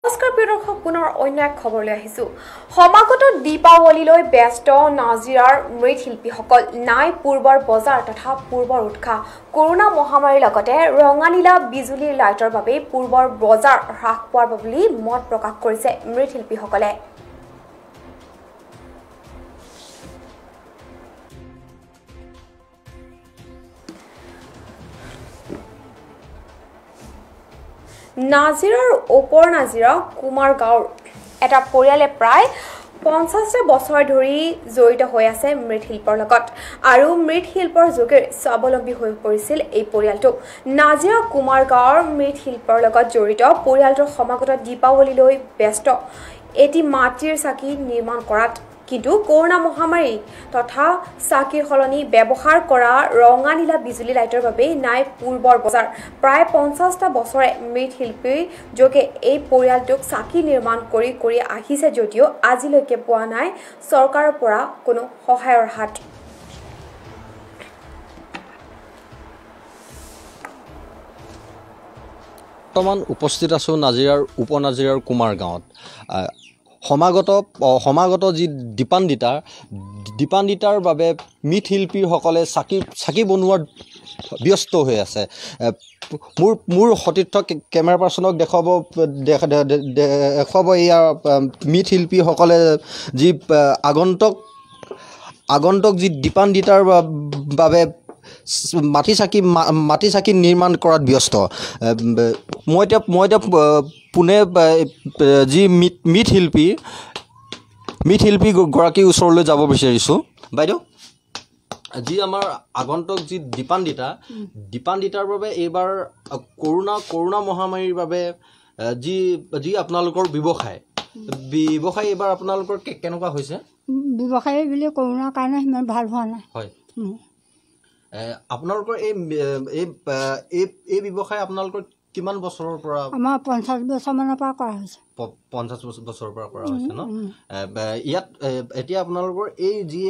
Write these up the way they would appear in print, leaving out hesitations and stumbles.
নমস্কাৰ প্ৰিয় দৰ্শক পুনৰ অন্য এক খবৰলৈ আহিছো সমাগত দীপাৱলীলৈ ব্যস্ত নাজিৰাৰ মৃৎশিল্পীসকল নাই পূৰ্বৰ বজাৰ তথা পূৰ্বৰ উৎসাহ কৰোনা মহামাৰীৰ লগতে ৰঙানীলা বিজুলীৰ লাইটৰ বাবে পূৰ্বৰ বজাৰ হ্ৰাস পোৱাৰ বুলি মত প্ৰকাশ কৰিছে মৃৎশিল্পীসকলে নাজিৰাৰ ওপৰ নাজিৰা কুমাৰ গাঁৱৰ এটা পৰিয়ালে প্ৰায় 50টা বছৰ ধৰি জড়িত হৈ আছে মৃৎশিল্পৰ লগত আৰু মৃৎশিল্পৰ যোগে স্বাৱলম্বী হৈ পৰিছিল এই পৰিয়ালটো নাজিৰা কুমাৰ গাঁৱৰ মৃৎশিল্পৰ লগত জড়িত পৰিয়ালটোৰ সমাগত দীপাৱলীলৈ ব্যস্ত এটি মাটিৰ চাকি নিৰ্মাণ কৰাত কিন্তু কৰোনা মহামাৰী তথা চাকিৰ হলনি ব্যৱহাৰ কৰা ৰঙানীলা বিজুলী লাইটৰ বাবে নাই পূৰ্বৰ বজাৰ প্ৰায় 50টা বছৰে মৃৎশিল্পীৰ যোগে এই পৰিয়ালটোক চাকি নিৰ্মাণ কৰি আহিছে যদিও আজিলৈকে পোৱা নাই চৰকাৰৰ পৰা কোনো সহায়ৰ হাত বৰ্তমান উপস্থিত আছো নাজিৰাৰ উপনাজিৰাৰ কুমাৰ গাঁৱত সমাগত যি দীপান্বিতাৰ বাবে মৃৎশিল্পীসকলে চাকি বনোৱাৰ ব্যস্ত হৈ আছে মোৰ সতীৰ্থ কেমেৰা পাৰ্চনক দেখুৱাব এয়া মৃৎশিল্পীসকলে যি আগন্তুক যি দীপান্বিতাৰ বাবে মাটি চাকি নিৰ্মাণ কৰাত ব্যস্ত মই এতিয়া পুনে যি মৃৎশিল্পী গৰাকীৰ ওচৰলৈ যাব বিচাৰিছোঁ বাইদেউ যি আমাৰ আগন্তুক যি দীপান্বিতাৰ বাবে এইবাৰ কৰোনা মহামাৰীৰ বাবে যি আপোনালোকৰ ব্যৱসায় এইবাৰ আপোনালোকৰ কেনেকুৱা হৈছে ব্যৱসায় বুলি কৰোনাৰ কাৰণে সিমান ভাল হোৱা নাই হয় আপোনালোকৰ এই ব্যৱসায় আপোনালোকৰ কিমান বছৰৰ পৰা আমাৰ 50 বছৰমানৰ পৰা কৰা হৈছে 50 বছৰৰ পৰা কৰা হৈছে ন ইয়াত এতিয়া আপোনালোকৰ এই যি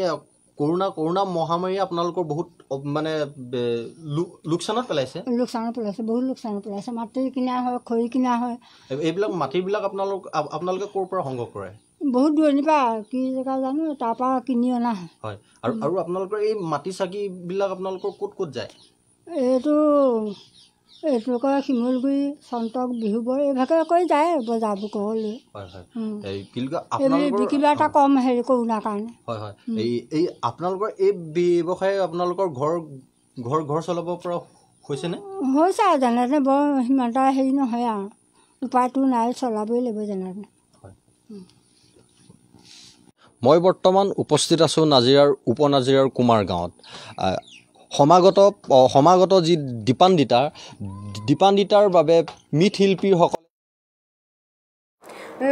কৰোনা মহামাৰী আপোনালোকৰ বহুত মানে লোকচানত পেলাইছে বহুত লোকচানত পেলাইছে মাটি কিনা হয় খৰি কিনা হয় এইবিলাক মাটিবিলাক আপোনালোকে ক'ৰ পৰা সংগ্ৰহ কৰে বহুত দূৰণিৰ পৰা কি জেগা জানো তাৰ পৰা কিনি অনা হয় আৰু আপোনালোকৰ এই মাটি চাকিবিলাক আপোনালোকৰ ক'ত যায় এইটো কয় শিমলগুৰি চন্তক বিহুবৰ এইভাগে কৈ যায় বজাৰবোৰ ক'বলৈ বিকিবা এটা কম হেৰি কৰোণাৰ কাৰণে হয় এই আপোনালোকৰ এই ব্যৱসায় আপোনালোকৰ ঘৰ চলাব পৰা হৈছেনে হৈছে আৰু যেনে বৰ সিমান এটা হেৰি নহয় আৰু উপায়টো নাই চলাবই লাগিব যেনে মই বৰ্তমান উপস্থিত আছো নাজিৰাৰ উপনাজিৰাৰ কুমাৰ গাঁৱত সমাগত যি দীপান্বিতাৰ বাবে মৃৎশিল্পীসকলে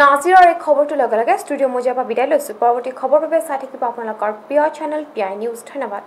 নাজিৰাৰ এই খবৰটোৰ লগে লগে ষ্টুডিঅ' মজিয়াৰ পৰা বিদায় লৈছো পৰৱৰ্তী খবৰ বাবে চাই থাকিব আপোনালোকৰ প্ৰিয় চেনেল PI নিউজ ধন্যবাদ